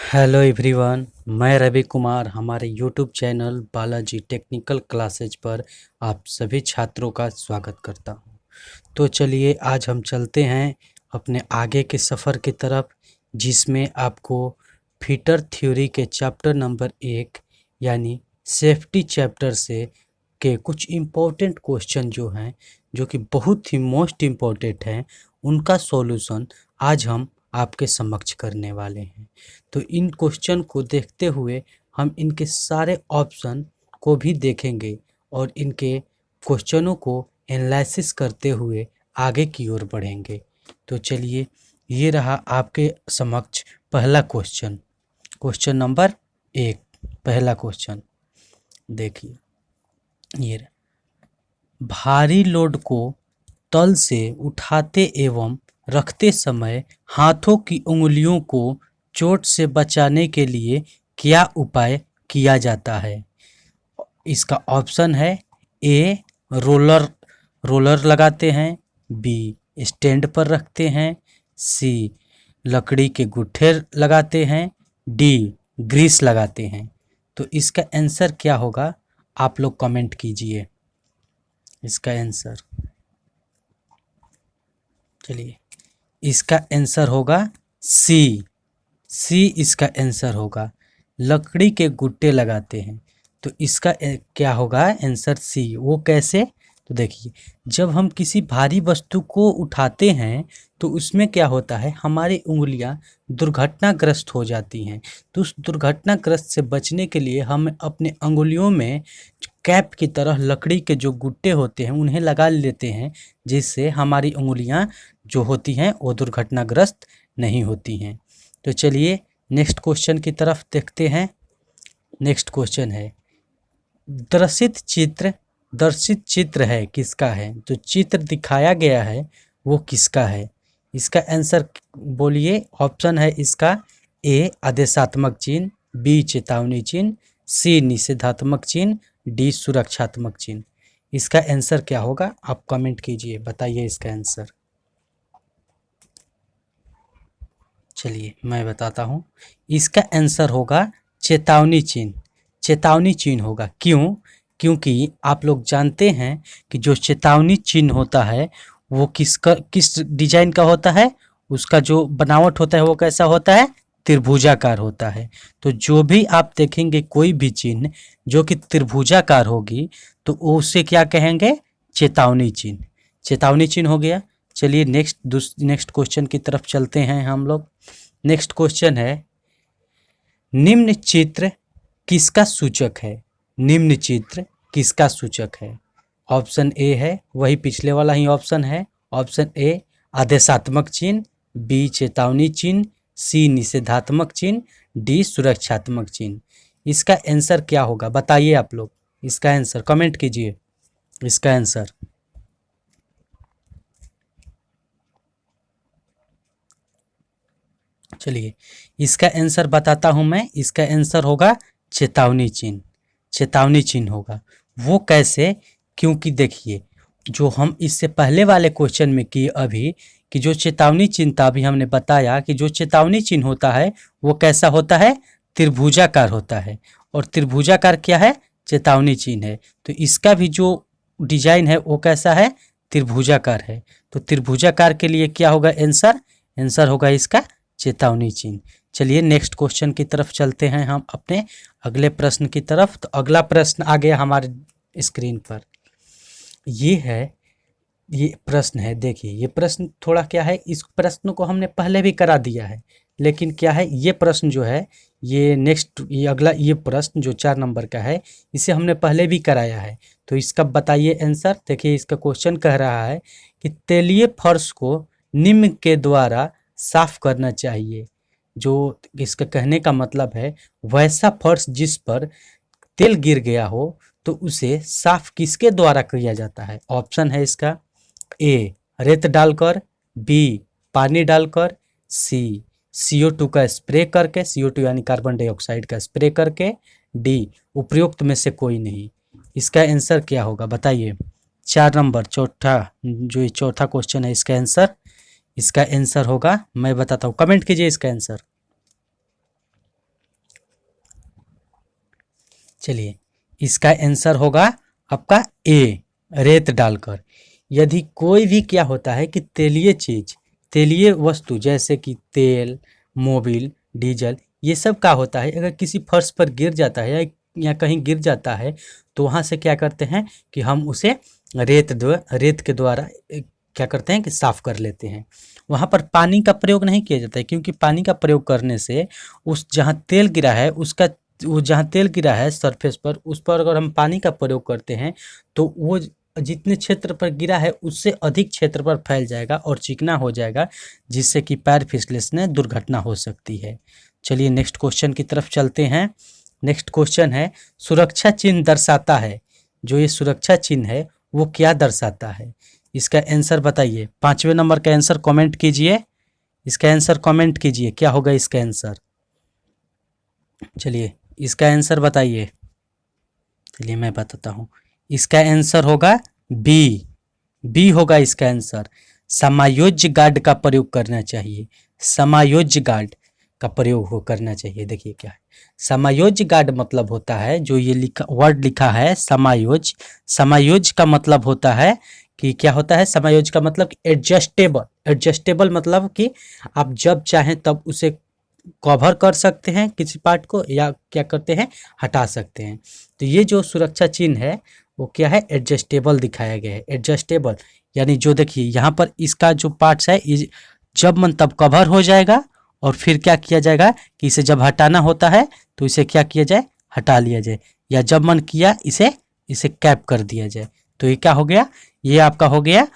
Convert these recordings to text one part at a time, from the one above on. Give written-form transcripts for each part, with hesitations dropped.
Hello everyone, मैं रवि कुमार हमारे YouTube channel Balaji technical classes पर आप सभी छात्रों का स्वागत करता हूं। तो चलिए आज हम चलते हैं अपने आगे के सफ़र की तरफ, जिसमें आपको फीटर थ्योरी के चैप्टर नंबर 1 यानी सेफ्टी चैप्टर से के कुछ इम्पोर्टेंट क्वेश्चन जो हैं, जो कि बहुत ही मोस्ट इम्पोर्टेंट हैं, उनका सॉल्यूशन आज हम आपके समक्ष करने वाले हैं। तो इन क्वेश्चन को देखते हुए हम इनके सारे ऑप्शन को भी देखेंगे और इनके क्वेश्चनों को एनालिसिस करते हुए आगे की ओर बढ़ेंगे। तो चलिए, ये रहा आपके समक्ष पहला क्वेश्चन, क्वेश्चन नंबर 1। पहला क्वेश्चन देखिए, ये रहा। भारी लोड को तल से उठाते एवं रखते समय हाथों की उंगलियों को चोट से बचाने के लिए क्या उपाय किया जाता है? इसका ऑप्शन है ए रोलर लगाते हैं, बी स्टैंड पर रखते हैं, सी लकड़ी के गुट्ठे लगाते हैं, डी ग्रीस लगाते हैं। तो इसका आंसर क्या होगा, आप लोग कमेंट कीजिए इसका आंसर। चलिए, इसका आंसर होगा सी इसका आंसर होगा, लकड़ी के गुट्टे लगाते हैं। तो इसका क्या होगा आंसर सी। वो कैसे? तो देखिए, जब हम किसी भारी वस्तु को उठाते हैं तो उसमें क्या होता है, हमारी उंगलियां दुर्घटनाग्रस्त हो जाती हैं। तो उस दुर्घटनाग्रस्त से बचने के लिए हम अपने अंगुलियों में कैप की तरह लकड़ी के जो गुट्टे होते हैं उन्हें लगा लेते हैं, जिससे हमारी उंगलियां जो होती हैं वो दुर्घटनाग्रस्त नहीं होती हैं। तो चलिए नेक्स्ट क्वेश्चन की तरफ देखते हैं। नेक्स्ट क्वेश्चन है, दर्शित चित्र है किसका है? जो चित्र दिखाया गया है वो किसका है? इसका आंसर बोलिए। ऑप्शन है इसका ए आदेशात्मक चिन्ह, बी चेतावनी चिन्ह, सी निषेधात्मक चिन्ह, डी सुरक्षात्मक चिन्ह। इसका आंसर क्या होगा, आप कमेंट कीजिए, बताइए इसका आंसर। चलिए मैं बताता हूँ, इसका आंसर होगा चेतावनी चिन्ह। चेतावनी चिन्ह होगा। क्यों? क्योंकि आप लोग जानते हैं कि जो चेतावनी चिन्ह होता है वो किस डिजाइन का होता है, उसका जो बनावट होता है वो कैसा होता है, त्रिभुजाकार होता है। तो जो भी आप देखेंगे कोई भी चिन्ह जो कि त्रिभुजाकार होगी तो उसे क्या कहेंगे, चेतावनी चिन्ह। चेतावनी चिन्ह हो गया। चलिए नेक्स्ट क्वेश्चन की तरफ चलते हैं हम लोग। नेक्स्ट क्वेश्चन है, निम्न चित्र किसका सूचक है? निम्न चित्र किसका सूचक है? ऑप्शन ए है वही पिछले वाला ही ऑप्शन है। ऑप्शन ए आदेशात्मक चिन्ह, बी चेतावनी चिन्ह, सी निषेधात्मक चिन्ह, डी सुरक्षात्मक चिन्ह। इसका आंसर क्या होगा, बताइए आप लोग इसका आंसर, कमेंट कीजिए इसका आंसर। चलिए इसका आंसर बताता हूं मैं। इसका आंसर होगा चेतावनी चिन्ह। चेतावनी चिन्ह होगा। वो कैसे? क्योंकि देखिए, जो हम इससे पहले वाले क्वेश्चन में किए अभी, कि जो चेतावनी चिन्ह था, अभी हमने बताया कि जो चेतावनी चिन्ह होता है वो कैसा होता है, त्रिभुजाकार होता है। और त्रिभुजाकार क्या है, चेतावनी चिन्ह है। तो इसका भी जो डिजाइन है वो कैसा है, त्रिभुजाकार है। तो त्रिभुजाकार के लिए क्या होगा आंसर? आंसर होगा इसका चेतावनी चिन्ह। चलिए नेक्स्ट क्वेश्चन की तरफ चलते हैं हम अपने अगले प्रश्न की तरफ। तो अगला प्रश्न आ गया हमारे स्क्रीन पर। ये प्रश्न है। देखिए, ये प्रश्न थोड़ा क्या है, इस प्रश्न को हमने पहले भी करा दिया है, लेकिन क्या है, ये प्रश्न जो है, ये अगला ये प्रश्न जो 4 नंबर का है, इसे हमने पहले भी कराया है। तो इसका बताइए आंसर। देखिए, इसका क्वेश्चन कह रहा है कि तैलीय फर्श को निम्न के द्वारा साफ करना चाहिए। जो इसका कहने का मतलब है, वैसा फर्श जिस पर तेल गिर गया हो तो उसे साफ किसके द्वारा किया जाता है? ऑप्शन है इसका ए रेत डालकर, बी पानी डालकर, सी CO2 का स्प्रे करके, CO2 यानी कार्बन डाइऑक्साइड का स्प्रे करके, डी उपयुक्त में से कोई नहीं। इसका आंसर क्या होगा, बताइए। 4 नंबर जो ये चौथा क्वेश्चन है, इसका आंसर होगा, मैं बताता हूँ, कमेंट कीजिए इसका आंसर। चलिए, इसका आंसर होगा आपका ए, रेत डालकर। यदि कोई भी क्या होता है कि तेलीय चीज, तेलीय वस्तु जैसे कि तेल, मोबिल, डीजल, ये सब क्या होता है, अगर किसी फर्श पर गिर जाता है या कहीं गिर जाता है तो वहाँ से क्या करते हैं कि हम उसे रेत के द्वारा क्या करते हैं कि साफ कर लेते हैं। वहाँ पर पानी का प्रयोग नहीं किया जाता है, क्योंकि पानी का प्रयोग करने से उस जहाँ तेल गिरा है उसका, वो जहाँ तेल गिरा है सरफेस पर, उस पर अगर हम पानी का प्रयोग करते हैं तो वो जितने क्षेत्र पर गिरा है उससे अधिक क्षेत्र पर फैल जाएगा और चिकना हो जाएगा, जिससे कि पैर फिसलने से दुर्घटना हो सकती है। चलिए नेक्स्ट क्वेश्चन की तरफ चलते हैं। नेक्स्ट क्वेश्चन है, सुरक्षा चिन्ह दर्शाता है, जो ये सुरक्षा चिन्ह है वो क्या दर्शाता है? इसका आंसर बताइए। 5वें नंबर का आंसर कमेंट कीजिए, इसका आंसर कमेंट कीजिए, क्या होगा इसका आंसर? चलिए इसका आंसर बताइए। चलिए मैं बताता हूँ, इसका आंसर होगा बी, बी होगा इसका आंसर। समायोज्य गार्ड का प्रयोग करना चाहिए, समायोज्य गार्ड का प्रयोग हो करना चाहिए। देखिए क्या है समायोज्य गार्ड, मतलब होता है जो ये लिखा वर्ड लिखा है समायोज, समायोज का मतलब होता है कि क्या होता है, समायोज का मतलब एडजस्टेबल, एडजस्टेबल मतलब कि आप जब चाहें तब उसे कवर कर सकते हैं किसी पार्ट को, या क्या करते हैं हटा सकते हैं। तो ये जो सुरक्षा चिन्ह है वो क्या है, एडजस्टेबल दिखाया गया है, एडजस्टेबल। यानी जो देखिए यहाँ पर इसका जो पार्ट्स है जब मन तब कवर हो जाएगा, और फिर क्या किया जाएगा कि इसे जब हटाना होता है तो इसे क्या किया जाए, हटा लिया जाए, या जब मन किया इसे कैप कर दिया जाए। तो ये क्या हो गया, ये आपका हो गया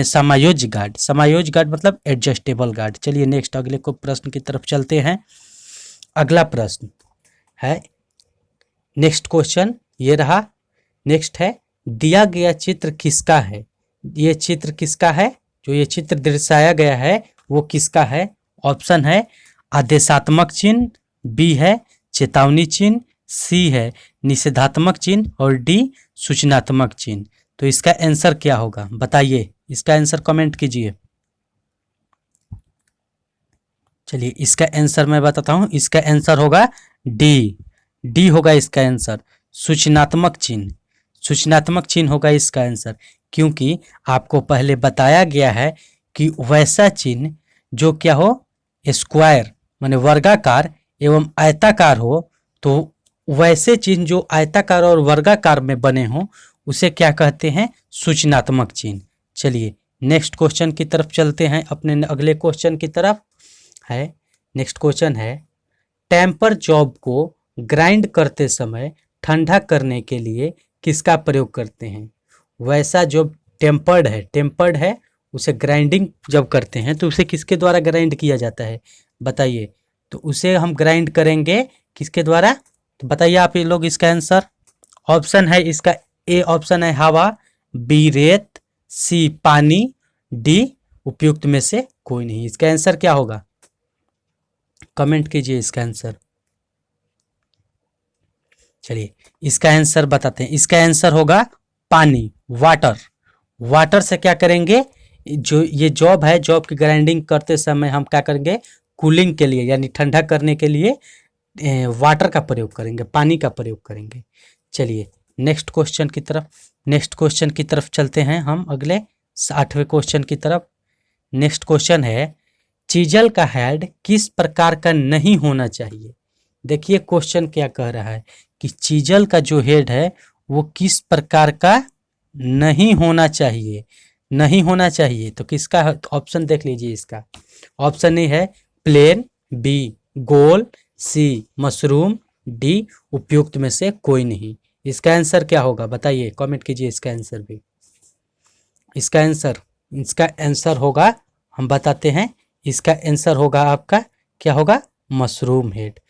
समायोज्य गार्ड। समायोज्य गार्ड मतलब एडजस्टेबल गार्ड। चलिए नेक्स्ट अगले को प्रश्न की तरफ चलते हैं। अगला प्रश्न है, नेक्स्ट क्वेश्चन ये रहा। नेक्स्ट है, दिया गया चित्र किसका है? ये चित्र किसका है? जो ये चित्र दर्शाया गया है वो किसका है? ऑप्शन है आदेशात्मक चिन्ह, बी है चेतावनी चिन्ह, सी है निषेधात्मक चिन्ह, और डी सूचनात्मक चिन्ह। तो इसका आंसर क्या होगा बताइए, इसका आंसर कमेंट कीजिए। चलिए इसका आंसर मैं बताता हूँ, इसका आंसर होगा डी, डी होगा इसका आंसर, सूचनात्मक चिन्ह, सूचनात्मक चिन्ह होगा इसका आंसर। क्योंकि आपको पहले बताया गया है कि वैसा चिन्ह जो क्या हो, स्क्वायर माने वर्गाकार एवं आयताकार हो, तो वैसे चिन्ह जो आयताकार और वर्गाकार में बने हों उसे क्या कहते हैं, सूचनात्मक चिन्ह। चलिए नेक्स्ट क्वेश्चन की तरफ चलते हैं, अपने अगले क्वेश्चन की तरफ है। नेक्स्ट क्वेश्चन है, टेम्पर जॉब को ग्राइंड करते समय ठंडा करने के लिए किसका प्रयोग करते हैं? वैसा जो टेम्पर्ड है उसे ग्राइंडिंग जब करते हैं तो उसे किसके द्वारा ग्राइंड किया जाता है बताइए? तो उसे हम ग्राइंड करेंगे किसके द्वारा? तो बताइए आप ये लोग इसका आंसर। ऑप्शन है इसका ए ऑप्शन है हवा, बी रेत, सी पानी, डी उपयुक्त में से कोई नहीं। इसका आंसर क्या होगा कमेंट कीजिए इसका आंसर। चलिए इसका आंसर बताते हैं, इसका आंसर होगा पानी, वाटर। वाटर से क्या करेंगे, जो ये जॉब है, जॉब की ग्राइंडिंग करते समय हम क्या करेंगे, कूलिंग के लिए यानी ठंडा करने के लिए वाटर का प्रयोग करेंगे, पानी का प्रयोग करेंगे। चलिए नेक्स्ट क्वेश्चन की तरफ चलते हैं हम अगले 8वें क्वेश्चन की तरफ। नेक्स्ट क्वेश्चन है, चीजल का हेड किस प्रकार का नहीं होना चाहिए? देखिए क्वेश्चन क्या कह रहा है कि चीजल का जो हेड है वो किस प्रकार का नहीं होना चाहिए, नहीं होना चाहिए। तो किसका ऑप्शन देख लीजिए, इसका ऑप्शन ए है प्लेन, बी गोल, सी मशरूम, डी उपयुक्त में से कोई नहीं। इसका आंसर क्या होगा बताइए, कमेंट कीजिए इसका आंसर भी। इसका आंसर होगा, हम बताते हैं, इसका आंसर होगा आपका क्या होगा, मशरूम हेड।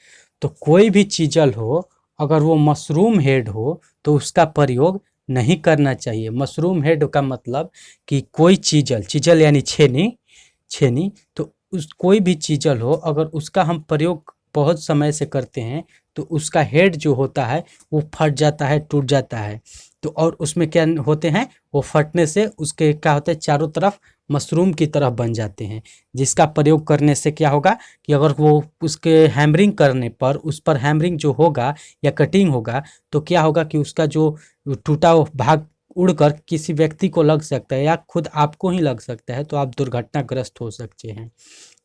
तो कोई भी चीजल हो अगर वो मशरूम हेड हो तो उसका प्रयोग नहीं करना चाहिए। मशरूम हेड का मतलब कि कोई चीजल यानी छेनी, तो उस कोई भी चीजल हो अगर उसका हम प्रयोग बहुत समय से करते हैं तो उसका हेड जो होता है वो फट जाता है, टूट जाता है। तो और उसमें क्या होते हैं, वो फटने से उसके क्या होता है, चारों तरफ मशरूम की तरह बन जाते हैं। जिसका प्रयोग करने से क्या होगा कि अगर वो उसके हैमरिंग करने पर उस पर हैमरिंग जो होगा या कटिंग होगा तो क्या होगा कि उसका जो टूटा हुआ भाग उड़कर किसी व्यक्ति को लग सकता है या खुद आपको ही लग सकता है, तो आप दुर्घटनाग्रस्त हो सकते हैं।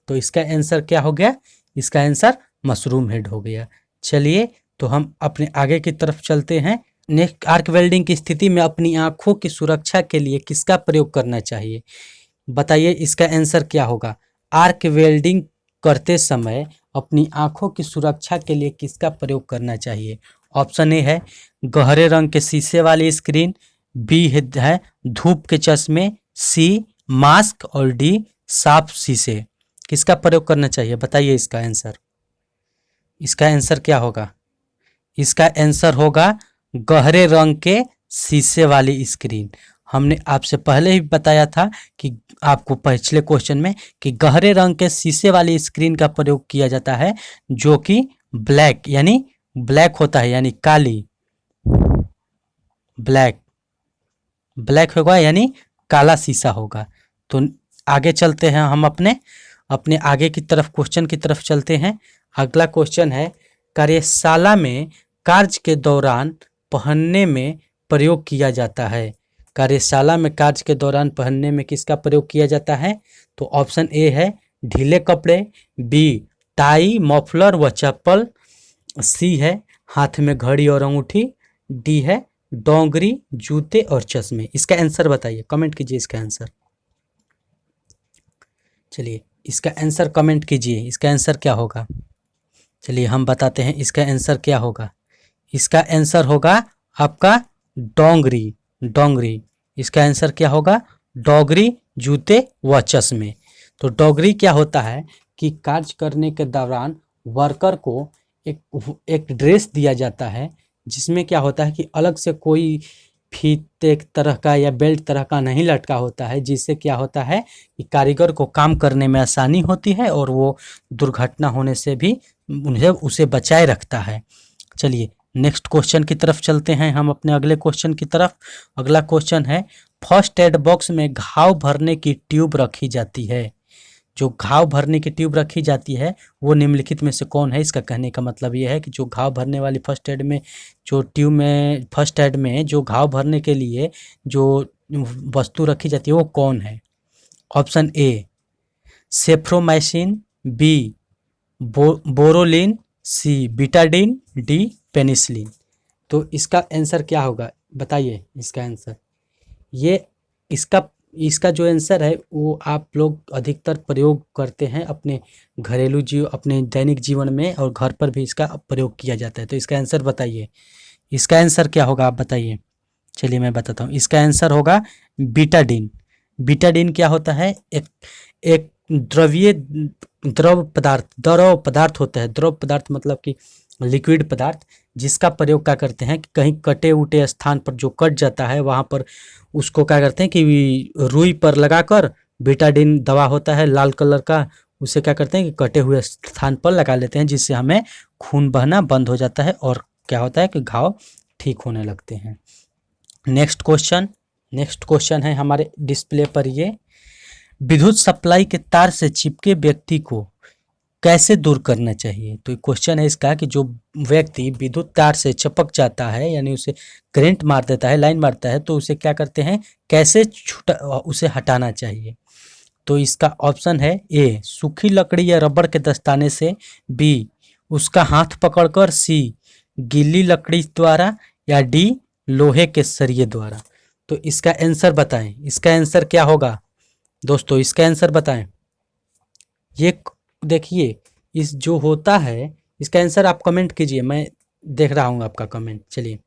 तो इसका आंसर क्या हो गया, इसका आंसर मशरूम हेड हो गया। चलिए तो हम अपने आगे की तरफ चलते हैं। नेक्स्ट, आर्क वेल्डिंग की स्थिति में अपनी आंखों की सुरक्षा के लिए किसका प्रयोग करना चाहिए? बताइए इसका आंसर क्या होगा। आर्क वेल्डिंग करते समय अपनी आंखों की सुरक्षा के लिए किसका प्रयोग करना चाहिए? ऑप्शन ए है गहरे रंग के शीशे वाली स्क्रीन, बी है धूप के चश्मे, सी मास्क और डी साफ शीशे। किसका प्रयोग करना चाहिए बताइए इसका आंसर। इसका आंसर क्या होगा? इसका आंसर होगा गहरे रंग के शीशे वाली स्क्रीन। हमने आपसे पहले ही बताया था कि आपको पिछले क्वेश्चन में कि गहरे रंग के शीशे वाली स्क्रीन का प्रयोग किया जाता है जो कि ब्लैक यानी ब्लैक होता है, यानी काली, ब्लैक ब्लैक होगा यानी काला शीशा होगा। तो आगे चलते हैं हम अपने अपने आगे की तरफ, क्वेश्चन की तरफ चलते हैं। अगला क्वेश्चन है कार्यशाला में कार्य के दौरान पहनने में प्रयोग किया जाता है। कार्यशाला में कार्य के दौरान पहनने में किसका प्रयोग किया जाता है? तो ऑप्शन ए है ढीले कपड़े, बी टाई मफलर व चप्पल, सी है हाथ में घड़ी और अंगूठी, डी है डोंगरी जूते और चश्मे। इसका आंसर बताइए, कमेंट कीजिए इसका आंसर। चलिए इसका आंसर कमेंट कीजिए, इसका आंसर क्या होगा। चलिए हम बताते हैं इसका आंसर क्या होगा। इसका आंसर होगा आपका डोंगरी, डोंगरी। इसका आंसर क्या होगा? डोगरी जूते व चश्मे। तो डोगरी क्या होता है कि कार्य करने के दौरान वर्कर को एक ड्रेस दिया जाता है जिसमें क्या होता है कि अलग से कोई फीते तरह का या बेल्ट तरह का नहीं लटका होता है, जिससे क्या होता है कि कारीगर को काम करने में आसानी होती है और वो दुर्घटना होने से भी उसे बचाए रखता है। चलिए नेक्स्ट क्वेश्चन की तरफ चलते हैं हम अपने अगले क्वेश्चन की तरफ। अगला क्वेश्चन है फर्स्ट एड बॉक्स में घाव भरने की ट्यूब रखी जाती है। जो घाव भरने की ट्यूब रखी जाती है वो निम्नलिखित में से कौन है? इसका कहने का मतलब ये है कि जो घाव भरने वाली फर्स्ट एड में जो ट्यूब में फर्स्ट एड में जो घाव भरने के लिए जो वस्तु रखी जाती है वो कौन है? Option A cephromycin, B Boroline, C Betadine, D penicillin. तो इसका आंसर क्या होगा बताइए इसका आंसर। ये इसका जो आंसर है वो आप लोग अधिकतर प्रयोग करते हैं अपने अपने दैनिक जीवन में, और घर पर भी इसका प्रयोग किया जाता है। तो इसका आंसर बताइए, इसका आंसर क्या होगा आप बताइए। चलिए मैं बताता हूँ, इसका आंसर होगा बीटाडिन। बीटाडिन क्या होता है? एक द्रव पदार्थ होता है। द्रव पदार्थ मतलब कि लिक्विड पदार्थ, जिसका प्रयोग क्या करते हैं कि कहीं कटे उटे स्थान पर जो कट जाता है वहाँ पर उसको क्या करते हैं कि रुई पर लगाकर, बीटाडिन दवा होता है लाल कलर का, उसे क्या करते हैं कि कटे हुए स्थान पर लगा लेते हैं, जिससे हमें खून बहना बंद हो जाता है और क्या होता है कि घाव ठीक होने लगते हैं। नेक्स्ट क्वेश्चन है हमारे डिस्प्ले पर ये, विद्युत सप्लाई के तार से चिपके व्यक्ति को कैसे दूर करना चाहिए? तो क्वेश्चन है इसका कि जो व्यक्ति विद्युत तार से चिपक जाता है यानी उसे करंट मार देता है, लाइन मारता है, तो उसे क्या करते हैं, कैसे उसे हटाना चाहिए? तो इसका ऑप्शन है ए सूखी लकड़ी या रबड़ के दस्ताने से, बी उसका हाथ पकड़कर, सी गीली लकड़ी द्वारा, या डी लोहे के सरिये द्वारा। तो इसका आंसर बताएं, इसका आंसर क्या होगा दोस्तों, इसका आंसर बताएं। ये देखिए इस जो होता है इसका आंसर आप कमेंट कीजिए, मैं देख रहा हूँ आपका कमेंट। चलिए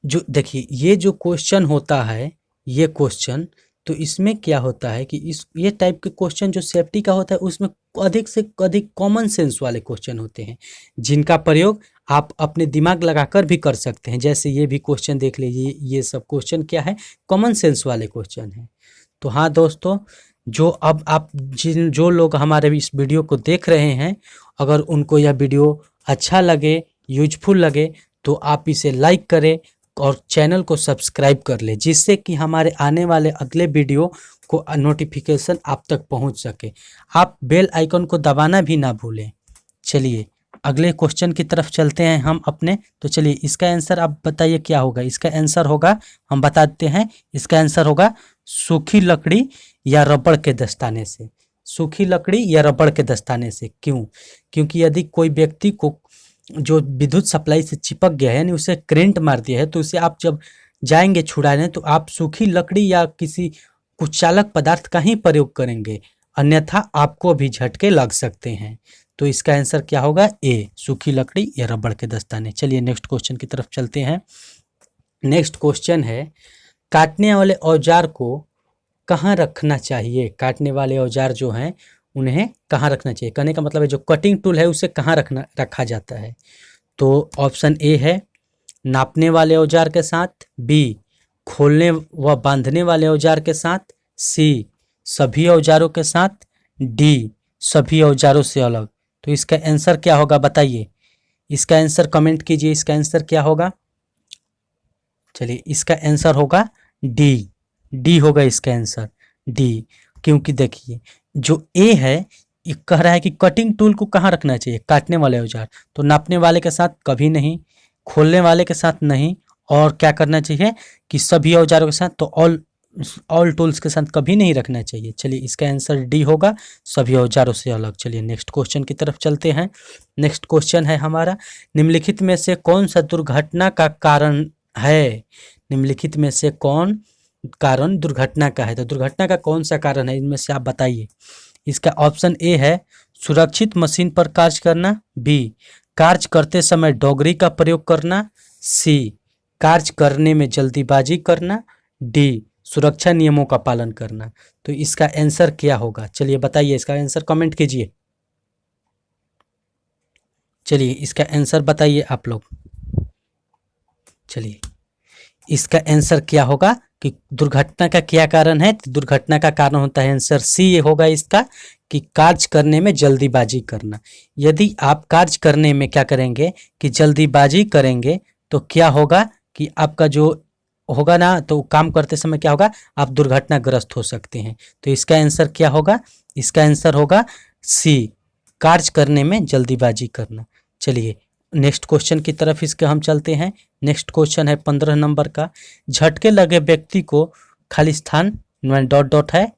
जो देखिए ये जो क्वेश्चन होता है, ये क्वेश्चन, तो इसमें क्या होता है कि ये टाइप के क्वेश्चन जो सेफ्टी का होता है उसमें अधिक से अधिक कॉमन सेंस वाले क्वेश्चन होते हैं, जिनका प्रयोग आप अपने दिमाग लगाकर भी कर सकते हैं। जैसे ये भी क्वेश्चन देख लीजिए, ये सब क्वेश्चन क्या है, कॉमन सेंस वाले क्वेश्चन हैं। तो हाँ दोस्तों, जो अब आप जो लोग हमारे इस वीडियो को देख रहे हैं, अगर उनको यह वीडियो अच्छा लगे, यूजफुल लगे, तो आप इसे लाइक करें और चैनल को सब्सक्राइब कर लें, जिससे कि हमारे आने वाले अगले वीडियो को नोटिफिकेशन आप तक पहुंच सके। आप बेल आइकन को दबाना भी ना भूलें। चलिए अगले क्वेश्चन की तरफ चलते हैं हम अपने। तो चलिए इसका आंसर आप बताइए क्या होगा। इसका आंसर होगा, हम बता देते हैं, इसका आंसर होगा सूखी लकड़ी या रबड़ के दस्ताने से। सूखी लकड़ी या रबड़ के दस्ताने से। क्यों? क्योंकि यदि कोई व्यक्ति को जो विद्युत सप्लाई से चिपक गया है, यानी उसे करंट मार दिया है, तो उसे आप जब जाएंगे छुड़ाने तो आप सूखी लकड़ी या किसी कुछ चालक पदार्थ का ही प्रयोग करेंगे, अन्यथा आपको भी झटके लग सकते हैं। तो इसका आंसर क्या होगा? ए, सूखी लकड़ी या रबड़ के दस्ताने। चलिए नेक्स्ट क्वेश्चन की तरफ चलते हैं। नेक्स्ट क्वेश्चन है, काटने वाले औजार को कहाँ रखना चाहिए? काटने वाले औजार जो हैं उन्हें कहाँ रखना चाहिए? कहने का मतलब है जो कटिंग टूल है उसे कहाँ रखा जाता है? तो ऑप्शन ए है नापने वाले औजार के साथ, बी खोलने व बांधने वाले औजार के साथ, सी सभी औजारों के साथ, डी सभी औजारों से अलग। तो इसका आंसर क्या होगा बताइए। इसका आंसर कमेंट कीजिए, इसका आंसर क्या होगा। चलिए इसका आंसर होगा डी। डी होगा इसका आंसर, डी। क्योंकि देखिए जो ए है ये कह रहा है कि कटिंग टूल को कहाँ रखना चाहिए? काटने वाले औजार। तो नापने वाले के साथ कभी नहीं, खोलने वाले के साथ नहीं, और क्या करना चाहिए कि सभी औजारों के साथ, तो ऑल टूल्स के साथ कभी नहीं रखना चाहिए। चलिए इसका आंसर डी होगा, सभी औजारों से अलग। चलिए नेक्स्ट क्वेश्चन की तरफ चलते हैं। नेक्स्ट क्वेश्चन है हमारा, निम्नलिखित में से कौन सा दुर्घटना का कारण है? निम्नलिखित में से कौन कारण दुर्घटना का है? तो दुर्घटना का कौन सा कारण है, इनमें से आप बताइए। इसका ऑप्शन ए है सुरक्षित मशीन पर कार्य करना, बी कार्य करते समय डोगरी का प्रयोग करना, सी कार्य करने में जल्दीबाजी करना, डी सुरक्षा नियमों का पालन करना। तो इसका आंसर क्या होगा? चलिए बताइए, इसका आंसर कमेंट कीजिए। चलिए इसका आंसर बताइए आप लोग। चलिए इसका आंसर क्या होगा कि दुर्घटना का क्या कारण है? तो दुर्घटना का कारण होता है, आंसर सी होगा इसका, कि कार्य करने में जल्दीबाजी करना। यदि आप कार्य करने में क्या करेंगे कि जल्दीबाजी करेंगे तो क्या होगा कि आपका जो होगा ना, तो काम करते समय क्या होगा, आप दुर्घटनाग्रस्त हो सकते हैं। तो इसका आंसर क्या होगा? इसका आंसर होगा सी, कार्य करने में जल्दीबाजी करना। चलिए नेक्स्ट क्वेश्चन की तरफ इसके हम चलते हैं। नेक्स्ट क्वेश्चन है 15 नंबर का, झटके लगे व्यक्ति को खाली स्थान डॉट डॉट है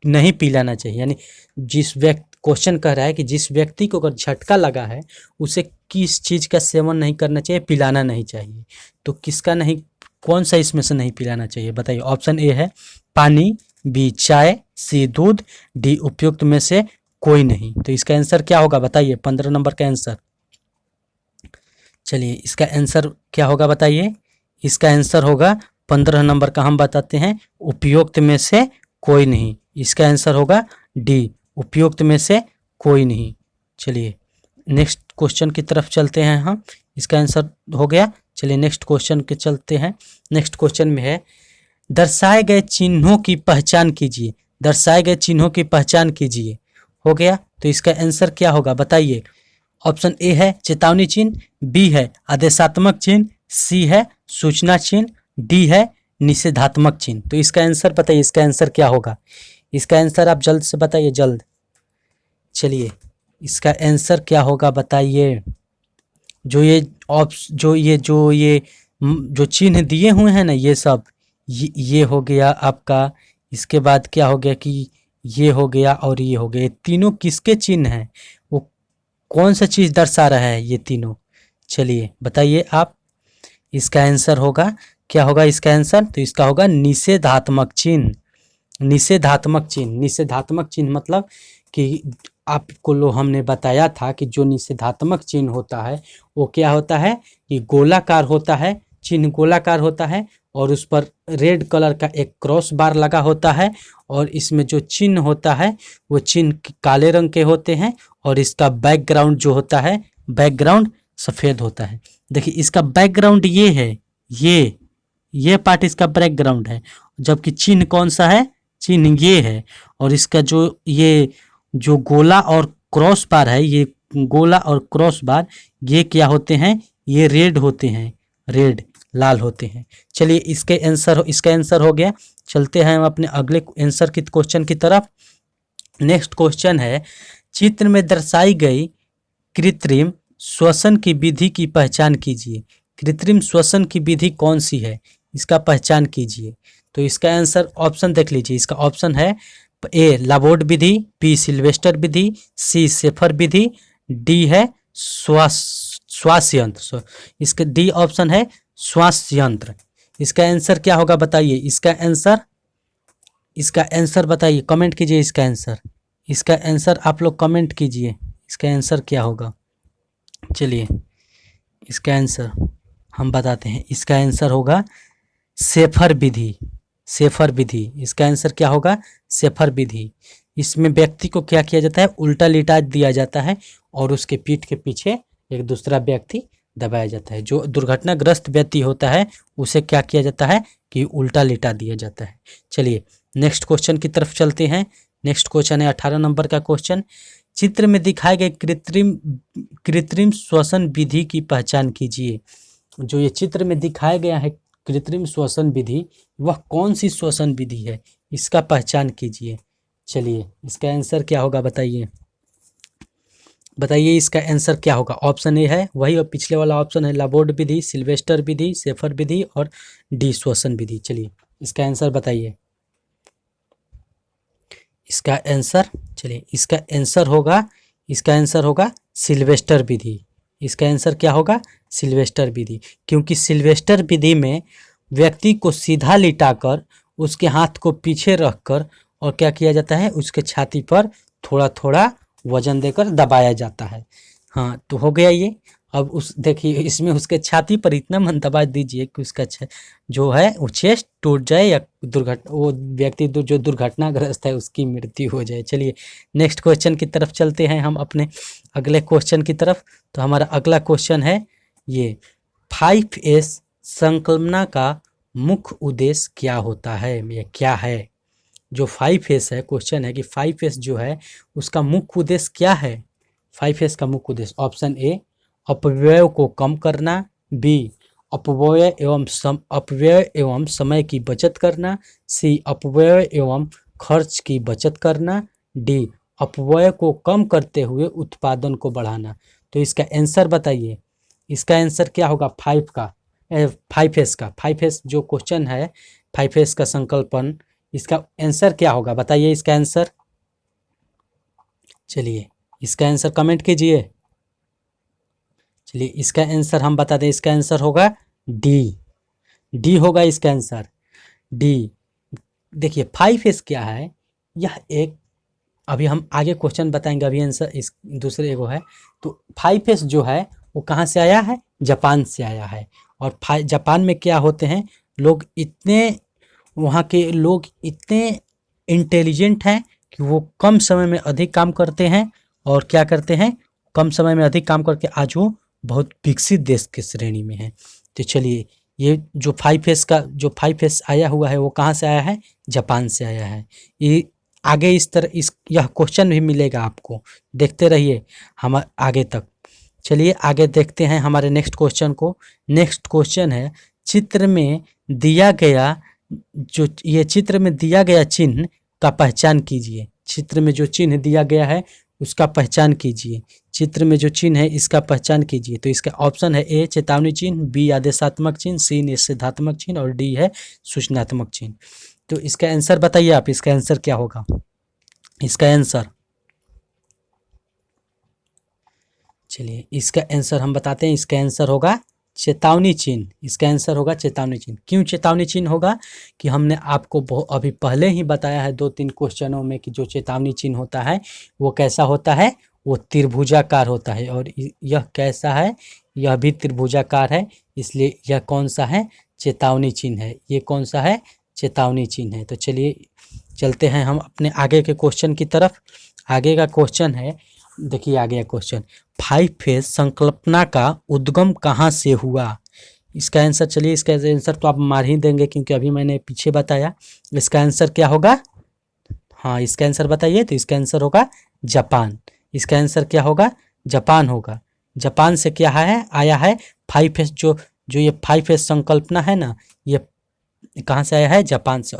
नहीं पिलाना चाहिए। यानी जिस व्यक्ति, क्वेश्चन कह रहा है कि जिस व्यक्ति को अगर झटका लगा है उसे किस चीज़ का सेवन नहीं करना चाहिए? पिलाना नहीं चाहिए। तो किसका नहीं, कौन सा इसमें से नहीं पिलाना चाहिए बताइए। ऑप्शन ए है पानी, बी चाय, सी दूध, डी उपयुक्त में से कोई नहीं। तो इसका आंसर क्या होगा बताइए, 15 नंबर का आंसर। चलिए इसका आंसर क्या होगा बताइए। इसका आंसर होगा 15 नंबर का, हम बताते हैं, उपयुक्त में से कोई नहीं। इसका आंसर होगा डी, उपयुक्त में से कोई नहीं। चलिए नेक्स्ट क्वेश्चन की तरफ चलते हैं हम। इसका आंसर हो गया। चलिए नेक्स्ट क्वेश्चन के चलते हैं। नेक्स्ट क्वेश्चन में है, दर्शाए गए चिन्हों की पहचान कीजिए। दर्शाए गए चिन्हों की पहचान कीजिए। हो गया। तो इसका आंसर क्या होगा बताइए। ऑप्शन ए है चेतावनी चिन्ह, बी है आदेशात्मक चिन्ह, सी है सूचना चिन्ह, डी है निषेधात्मक चिन्ह। तो इसका आंसर बताइए, इसका आंसर क्या होगा। इसका आंसर आप जल्द से बताइए, जल्द। चलिए इसका आंसर क्या होगा बताइए। जो चिन्ह दिए हुए हैं ना, ये सब ये हो गया आपका। इसके बाद क्या हो गया कि ये हो गया और ये हो गया। ये तीनों किसके चिन्ह हैं? वो कौन सा चीज़ दर्शा रहा है ये तीनों? चलिए बताइए आप। इसका आंसर होगा, क्या होगा इसका आंसर? तो इसका होगा निषेधात्मक चिन्ह। निषेधात्मक चिन्ह, निषेधात्मक चिन्ह मतलब कि आपको लो हमने बताया था कि जो निषेधात्मक चिन्ह होता है वो क्या होता है कि गोलाकार होता है, चिन्ह गोलाकार होता है और उस पर रेड कलर का एक क्रॉस बार लगा होता है, और इसमें जो चिन्ह होता है वो चिन्ह काले रंग के होते हैं, और इसका बैकग्राउंड जो होता है, बैकग्राउंड सफ़ेद होता है। देखिए इसका बैकग्राउंड ये है, ये पार्ट इसका बैकग्राउंड है, जबकि चिन्ह कौन सा है? चिन्ह ये है। और इसका जो गोला और क्रॉस बार है, ये गोला और क्रॉस बार ये क्या होते हैं, ये रेड होते हैं, रेड लाल होते हैं। चलिए इसका आंसर हो गया। चलते हैं हम अपने अगले आंसर की क्वेश्चन की तरफ। नेक्स्ट क्वेश्चन है, चित्र में दर्शाई गई कृत्रिम श्वसन की विधि की पहचान कीजिए। कृत्रिम श्वसन की विधि कौन सी है, इसका पहचान कीजिए। तो इसका आंसर ऑप्शन देख लीजिए। इसका ऑप्शन है ए लाबोर्ड विधि, बी सिल्वेस्टर विधि, सी शेफर विधि, डी है श्वास यंत्र। इसका डी ऑप्शन है श्वास यंत्र। इसका आंसर क्या होगा बताइए। इसका आंसर बताइए, कमेंट कीजिए इसका आंसर आप लोग कमेंट कीजिए, इसका आंसर क्या होगा। चलिए इसका आंसर हम बताते हैं। इसका आंसर होगा शेफर विधि। इसका आंसर क्या होगा, शेफर विधि। इसमें व्यक्ति को क्या किया जाता है, उल्टा लिटा दिया जाता है और उसके पीठ के पीछे एक दूसरा व्यक्ति दबाया जाता है। जो दुर्घटनाग्रस्त व्यक्ति होता है उसे क्या किया जाता है कि उल्टा लिटा दिया जाता है। चलिए नेक्स्ट क्वेश्चन की तरफ चलते हैं। नेक्स्ट क्वेश्चन है 18 नंबर का क्वेश्चन। चित्र में दिखाए गए कृत्रिम श्वसन विधि की पहचान कीजिए। जो ये चित्र में दिखाया गया है कृत्रिम श्वसन विधि, वह कौन सी श्वसन विधि है, इसका पहचान कीजिए। चलिए इसका आंसर क्या होगा बताइए इसका आंसर क्या होगा। ऑप्शन ए है वही और पिछले वाला ऑप्शन है लाबोर्ड विधि, सिल्वेस्टर विधि, शेफर विधि और डी श्वसन विधि। चलिए इसका आंसर बताइए इसका आंसर। चलिए इसका आंसर होगा सिल्वेस्टर विधि। इसका आंसर क्या होगा, सिल्वेस्टर विधि। क्योंकि सिल्वेस्टर विधि में व्यक्ति को सीधा लिटाकर उसके हाथ को पीछे रखकर और क्या किया जाता है, उसके छाती पर थोड़ा थोड़ा वजन देकर दबाया जाता है। हाँ तो हो गया ये। अब उस देखिए इसमें उसके छाती पर इतना मन दबा दीजिए कि उसका जो है वो चेस्ट टूट जाए या वो व्यक्ति जो दुर्घटनाग्रस्त है उसकी मृत्यु हो जाए। चलिए नेक्स्ट क्वेश्चन की तरफ चलते हैं हम अपने अगले क्वेश्चन की तरफ। तो हमारा अगला क्वेश्चन है ये 5S संकल्पना का मुख्य उद्देश्य क्या होता है, ये क्या है। जो 5S है, क्वेश्चन है कि 5S जो है उसका मुख्य उद्देश्य क्या है। 5S का मुख्य उद्देश्य ऑप्शन ए अपव्यय को कम करना, बी अपव्यय एवं समय की बचत करना, सी अपव्यय एवं खर्च की बचत करना, डी अपव्यय को कम करते हुए उत्पादन को बढ़ाना। तो इसका आंसर बताइए। इसका आंसर क्या होगा 5S का 5S जो क्वेश्चन है 5S का संकल्पन, इसका आंसर क्या होगा बताइए इसका आंसर। चलिए इसका आंसर कमेंट कीजिए। चलिए इसका आंसर हम बता दें, इसका आंसर होगा डी होगा इसका आंसर डी। देखिए 5S क्या है, यह एक अभी हम आगे क्वेश्चन बताएंगे, अभी आंसर इस दूसरे एगो है। तो 5S जो है वो कहाँ से आया है, जापान से आया है। और जापान में क्या होते हैं लोग, वहाँ के लोग इतने इंटेलिजेंट हैं कि वो कम समय में अधिक काम करते हैं और क्या करते हैं, कम समय में अधिक काम करके आज वो बहुत विकसित देश की श्रेणी में है। तो चलिए ये जो 5S आया हुआ है वो कहाँ से आया है, जापान से आया है। ये आगे यह क्वेश्चन भी मिलेगा आपको, देखते रहिए हम आगे तक। चलिए आगे देखते हैं हमारे नेक्स्ट क्वेश्चन को। नेक्स्ट क्वेश्चन है चित्र में दिया गया चिन्ह का पहचान कीजिए। चित्र में जो चिन्ह दिया गया है उसका पहचान कीजिए। चित्र में जो चिन्ह है इसका पहचान कीजिए। तो इसका ऑप्शन है ए चेतावनी चिन्ह, बी आदेशात्मक चिन्ह, सी निषेधात्मक चिन्ह और डी है सूचनात्मक चिन्ह। तो इसका आंसर बताइए आप, इसका आंसर क्या होगा। इसका आंसर चलिए इसका आंसर हम बताते हैं। इसका आंसर होगा चेतावनी चिन्ह। इसका आंसर होगा चेतावनी चिन्ह। क्यों चेतावनी चिन्ह होगा कि हमने आपको अभी पहले ही बताया है 2-3 क्वेश्चनों में कि जो चेतावनी चिन्ह होता है वो कैसा होता है, वो त्रिभुजाकार होता है। और यह कैसा है, यह भी त्रिभुजाकार है, इसलिए यह कौन सा है, चेतावनी चिन्ह है। ये कौन सा है, चेतावनी चिन्ह है। तो चलिए चलते हैं हम अपने आगे के क्वेश्चन की तरफ। आगे का क्वेश्चन है, देखिए आगे का क्वेश्चन 5S संकल्पना का उद्गम कहाँ से हुआ। इसका आंसर, चलिए इसका आंसर तो आप मार ही देंगे क्योंकि अभी मैंने पीछे बताया। इसका आंसर क्या होगा, हाँ इसका आंसर बताइए। तो इसका आंसर होगा जापान। इसका आंसर क्या होगा, जापान होगा। जापान से क्या है आया है 5S, जो ये 5S संकल्पना है ना, ये कहाँ से आया है? जापान से।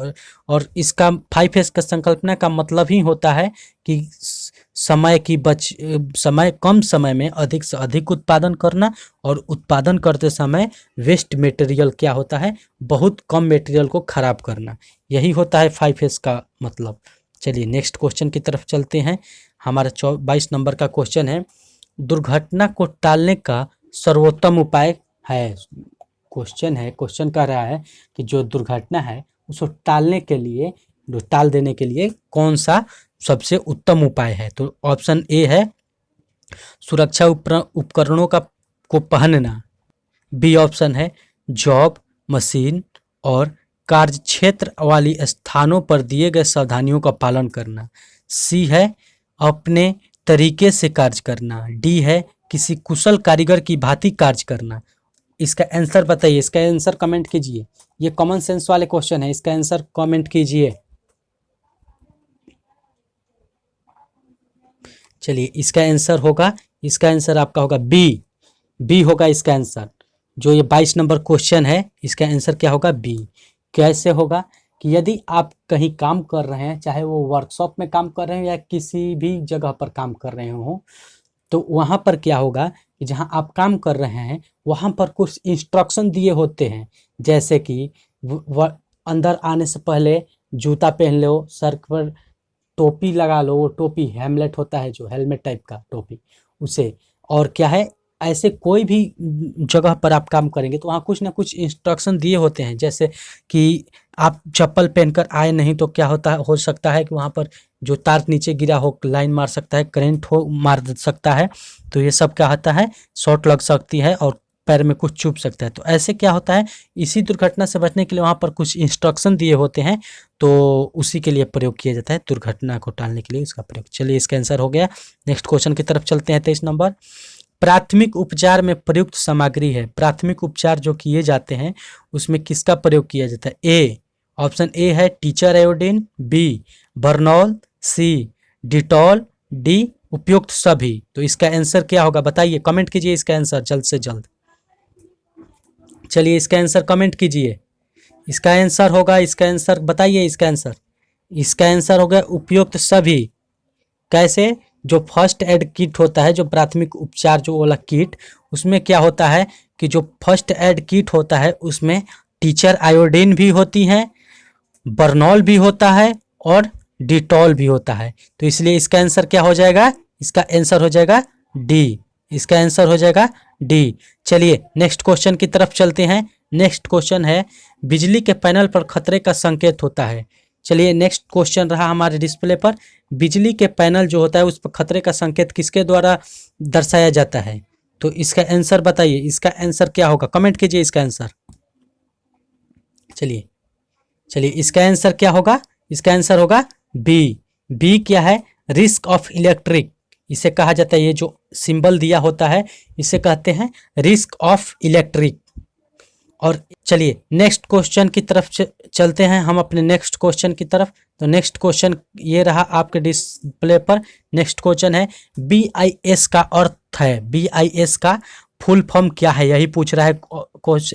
और इसका 5S का संकल्पना का मतलब ही होता है कि समय कम समय में अधिक से अधिक उत्पादन करना, और उत्पादन करते समय वेस्ट मटेरियल क्या होता है? बहुत कम मटेरियल को खराब करना। यही होता है 5S का मतलब। चलिए नेक्स्ट क्वेश्चन की तरफ चलते हैं। हमारा 22 नंबर का क्वेश्चन है, दुर्घटना को टालने का सर्वोत्तम उपाय है। क्वेश्चन कह रहा है कि जो दुर्घटना है उसको टालने के लिए, जो टाल देने के लिए कौन सा सबसे उत्तम उपाय है? तो ऑप्शन ए है सुरक्षा उपकरणों को पहनना। बी ऑप्शन है जॉब, मशीन और कार्य क्षेत्र वाली स्थानों पर दिए गए सावधानियों का पालन करना। सी है अपने तरीके से कार्य करना। डी है किसी कुशल कारीगर की भांति कार्य करना। इसका आंसर बताइए, इसका आंसर कमेंट कीजिए। ये कॉमन सेंस वाले क्वेश्चन है, इसका आंसर कमेंट कीजिए। चलिए इसका आंसर आपका होगा बी होगा इसका आंसर। जो ये 22 नंबर क्वेश्चन है, इसका आंसर क्या होगा? बी। कैसे होगा कि यदि आप कहीं काम कर रहे हैं, चाहे वो वर्कशॉप में काम कर रहे हैं या किसी भी जगह पर काम कर रहे हो, तो वहाँ पर क्या होगा कि जहाँ आप काम कर रहे हैं वहाँ पर कुछ इंस्ट्रक्शन दिए होते हैं, जैसे कि अंदर आने से पहले जूता पहन लो, सर पर टोपी लगा लो, वो टोपी हेमलेट होता है जो हेलमेट टाइप का टोपी, उसे। और क्या है, ऐसे कोई भी जगह पर आप काम करेंगे तो वहाँ कुछ ना कुछ इंस्ट्रक्शन दिए होते हैं, जैसे कि आप चप्पल पहनकर आए नहीं तो क्या हो सकता है कि वहाँ पर जो तार नीचे गिरा हो लाइन मार सकता है, करंट मार सकता है, तो ये सब क्या होता है, शॉर्ट लग सकती है और पैर में कुछ चुभ सकता है। तो ऐसे क्या होता है, इसी दुर्घटना से बचने के लिए वहाँ पर कुछ इंस्ट्रक्शन दिए होते हैं, तो उसी के लिए प्रयोग किया जाता है, दुर्घटना को टालने के लिए उसका प्रयोग। चलिए इसका आंसर हो गया। नेक्स्ट क्वेश्चन की तरफ चलते हैं। 23 नंबर, प्राथमिक उपचार में प्रयुक्त सामग्री है। प्राथमिक उपचार जो किए जाते हैं उसमें किसका प्रयोग किया जाता है? ए ऑप्शन ए है टीचर आयोडीन, बी बर्नॉल, सी डिटॉल, डी उपयुक्त सभी। तो इसका आंसर क्या होगा बताइए, कमेंट कीजिए इसका आंसर जल्द से जल्द। चलिए इसका आंसर कमेंट कीजिए। इसका आंसर होगा, इसका आंसर बताइए इसका आंसर। इसका आंसर होगा उपयुक्त सभी। कैसे? जो फर्स्ट एड किट होता है, जो प्राथमिक उपचार जो वाला किट, उसमें क्या होता है कि जो फर्स्ट एड किट होता है उसमें टीचर आयोडीन भी होती है, बर्नॉल भी होता है और डिटॉल भी होता है। तो इसलिए इसका आंसर क्या हो जाएगा? इसका आंसर हो जाएगा डी। इसका आंसर हो जाएगा डी। चलिए नेक्स्ट क्वेश्चन की तरफ चलते हैं। नेक्स्ट क्वेश्चन है, बिजली के पैनल पर खतरे का संकेत होता है। चलिए नेक्स्ट क्वेश्चन रहा हमारे डिस्प्ले पर, बिजली के पैनल जो होता है उस पर खतरे का संकेत किसके द्वारा दर्शाया जाता है? तो इसका आंसर बताइए, इसका आंसर क्या होगा, कमेंट कीजिए इसका आंसर। चलिए इसका आंसर क्या होगा? इसका आंसर होगा बी क्या है? रिस्क ऑफ इलेक्ट्रिक, इसे कहा जाता है, ये जो सिंबल दिया होता है इसे कहते हैं रिस्क ऑफ इलेक्ट्रिक। और चलिए नेक्स्ट क्वेश्चन की तरफ चलते हैं हम अपने नेक्स्ट क्वेश्चन की तरफ। तो नेक्स्ट क्वेश्चन ये रहा आपके डिस्प्ले पर। नेक्स्ट क्वेश्चन है, BIS का अर्थ है, BIS का फुल फॉर्म क्या है, यही पूछ रहा है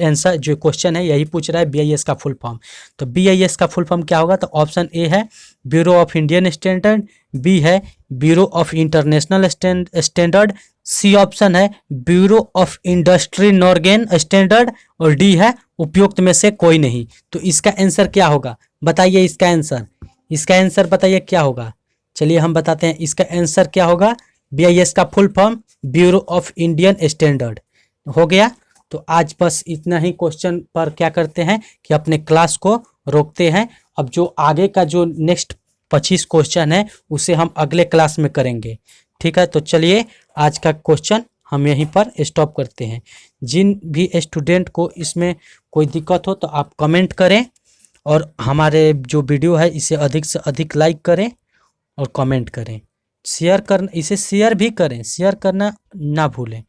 आंसर। जो क्वेश्चन है यही पूछ रहा है BIS का फुल फॉर्म। तो BIS का फुल फॉर्म क्या होगा? तो ऑप्शन ए है bureau of Indian standard, B है bureau of international standard, C option है ब्यूरो ऑफ इंडस्ट्री नॉर्गेन स्टैंडर्ड, और डी है उपयुक्त में से कोई नहीं। तो इसका आंसर क्या होगा बताइए, इसका आंसर। इसका आंसर बताइए क्या होगा। चलिए हम बताते हैं, इसका आंसर क्या होगा? BIS का full form bureau of Indian standard हो गया। तो आज बस इतना ही क्वेश्चन पर क्या करते हैं कि अपने क्लास को रोकते हैं। अब जो आगे का जो नेक्स्ट 25 क्वेश्चन है उसे हम अगले क्लास में करेंगे, ठीक है। तो चलिए आज का क्वेश्चन हम यहीं पर स्टॉप करते हैं। जिन भी स्टूडेंट को इसमें कोई दिक्कत हो तो आप कमेंट करें, और हमारे जो वीडियो है इसे अधिक से अधिक लाइक करें और कमेंट करें, शेयर करना, इसे शेयर भी करें, शेयर करना ना भूलें।